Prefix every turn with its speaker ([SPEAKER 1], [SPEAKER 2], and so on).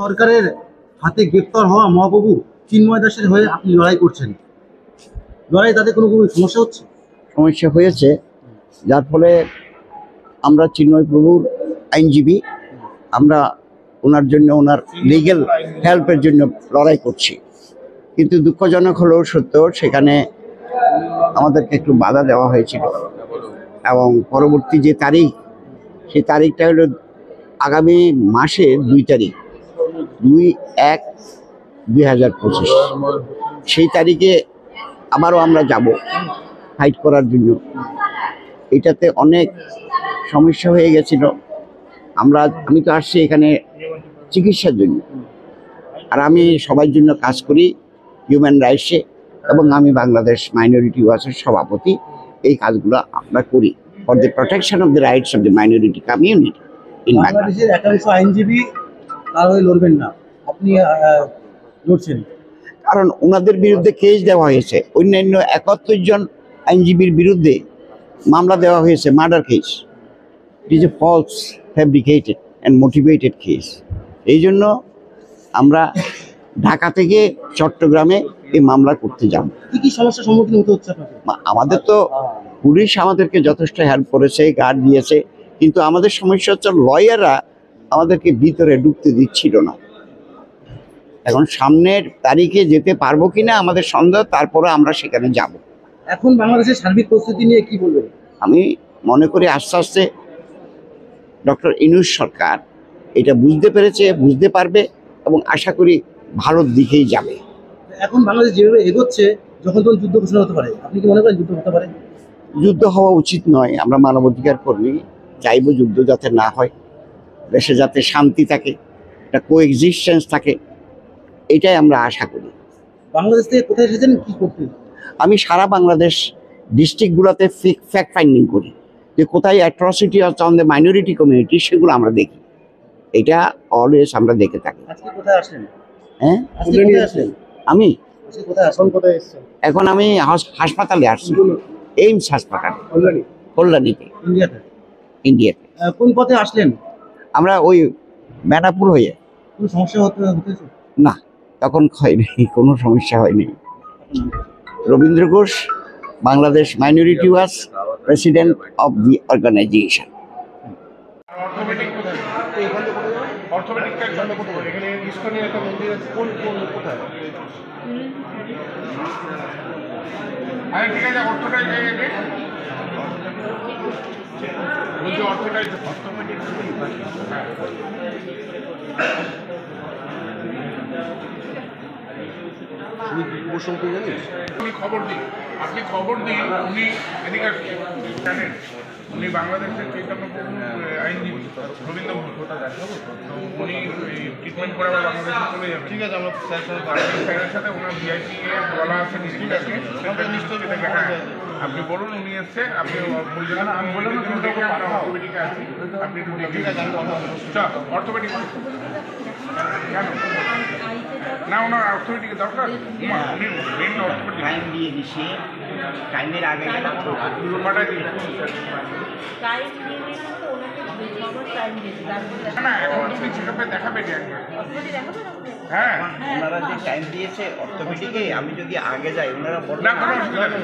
[SPEAKER 1] সরকারের হাতে গ্রেপ্তার হওয়া মহাপ্রভু চিন্ময় দাসের হয়ে আপনি লড়াই করছেন, লড়াই তাতে কোনো সমস্যা হচ্ছে?
[SPEAKER 2] সমস্যা হয়েছে, যার ফলে আমরা চিন্ময় প্রভুর আইনজীবী, আমরা ওনার জন্য, ওনার লিগ্যাল হেল্পের জন্য লড়াই করছি। কিন্তু দুঃখজনক হলেও সত্য, সেখানে আমাদেরকে একটু বাধা দেওয়া হয়েছিল এবং পরবর্তী যে তারিখ, সেই তারিখটা হলো আগামী মাসে 2 তারিখ, 2/1/2025। সেই তারিখে আবারও আমরা যাব ফাইট করার জন্য। এটাতে অনেক সমস্যা হয়ে গেছিল। আমি তো আসছি এখানে চিকিৎসার জন্য, আর আমি সবার জন্য কাজ করি হিউম্যান রাইটসে, এবং আমি বাংলাদেশ মাইনরিটি ওয়াচের সভাপতি। এই কাজগুলো আমরা করি for the protection of the rights of the minority community in Bangladesh.
[SPEAKER 1] বাংলাদেশের একাংশ আইনজীবী তার হয়ে লড়বেন না, আপনি লড়ছেন,
[SPEAKER 2] কারণ ওনাদের বিরুদ্ধে কেস দেওয়া হয়েছে। অন্যান্য 71 জন আইনজীবীর বিরুদ্ধে মামলা দেওয়া হয়েছে, murder case. It is a false, fabricated and motivated case. এই জন্য আমরা ঢাকা থেকে চট্টগ্রামে এই মামলা করতে যাব।
[SPEAKER 1] কি কি সমস্যার সম্মুখীন হতে হচ্ছে আপনাকে?
[SPEAKER 2] আমাদের তো পুলিশ আমাদেরকে যথেষ্ট হেল্প করেছে, গার্ড দিয়েছে, কিন্তু আমাদের সমস্যা হচ্ছে লয়াররা আমাদেরকে ভিতরে ঢুকতে দিচ্ছিল না। এখন সামনের তারিখে যেতে পারবো কিনা আমাদের সন্দেহ, তারপরে আমরা সেখানে যাব।
[SPEAKER 1] এখন বাংলাদেশের সার্বিক প্রস্তুতি নিয়ে কি বলবেন?
[SPEAKER 2] আমি মনে করি আস্তে আস্তে ডক্টর ইউনূস সরকার এটা বুঝতে পেরেছে, বুঝতে পারবে, এবং আশা করি ভালোর দিকেই যাবে।
[SPEAKER 1] এখন বাংলাদেশ যেভাবে এগোচ্ছে, যখন তখন যুদ্ধ ঘোষণা হতে পারে, আপনি কি মনে করেন যুদ্ধ হতে পারে?
[SPEAKER 2] যুদ্ধ হওয়া উচিত নয়। আমরা মানবাধিকার কর্মী, চাইবো যুদ্ধ যাতে না হয়, দেশে যাতে শান্তি থাকে, একটা কোএক্সিস্টেন্স থাকে, এটাই আমরা আশা করি।
[SPEAKER 1] বাংলাদেশ থেকে কোথায় এসেছেন, কি করতে?
[SPEAKER 2] আমি সারা বাংলাদেশ ডিস্ট্রিক্টগুলোতে ফ্যাক্ট ফাইন্ডিং করি, যে কোথায় অ্যাট্রসিটি হচ্ছে অন দ্য মাইনরিটি কমিউনিটি, সেগুলো আমরা দেখি। এটা অলওয়েজ আমরা দেখে থাকি।
[SPEAKER 1] আজকে কোথায় আসলেন?
[SPEAKER 2] হ্যাঁ,
[SPEAKER 1] আজকে কোথায় আসলেন?
[SPEAKER 2] আমি
[SPEAKER 1] আজকে কোথায় আসলেন? কোথায় এসেছেন?
[SPEAKER 2] এখন আমি হাসপাতালে আসছি, এইমস হাসপাতালে, কল্যাণীতে, ইন্ডিয়াতে।
[SPEAKER 1] কোন পথে আসলেন?
[SPEAKER 2] আমরা ওই বেনাপুর হয়ে।
[SPEAKER 1] কোনো সমস্যা হতেছে?
[SPEAKER 2] না, তখন হয়নি, কোনো সমস্যা হয়নি। Rabindra Ghosh, Bangladesh minority watch president of the organisation.
[SPEAKER 3] আপনি খবর দিন, উনি এদিকে জানেন, উনি বাংলাদেশের চৈতন্য আইনজীবী রবীন্দ্র ঘোষ, উনি ট্রিটমেন্ট করে আবার বাংলাদেশে চলে যাবে। ঠিক আছে, আমরা স্যারের সাথে ওনার ভিআইপি বলা আছে, নিশ্চয়ই। হ্যাঁ, আপনি বলুন, উনি এসছে, আপনি বললেন, আমি বললাম অর্থোপেডিকে আছি, আপনি একটু দেখে অর্থোপেডিক কেন না, ওনার অর্থোপেডিক দরকার, উনি মেন অর্থোপেডিক।
[SPEAKER 2] টাইম দিয়ে দিছি, টাইমের আগে
[SPEAKER 3] না, এখন তুমি চেকআপে দেখাবে একবার। হ্যাঁ,
[SPEAKER 2] ওনারা যে টাইম দিয়েছে অর্থোপেডিকে, আমি যদি আগে যাই ওনারা
[SPEAKER 3] না কোনো অসুবিধা নেই।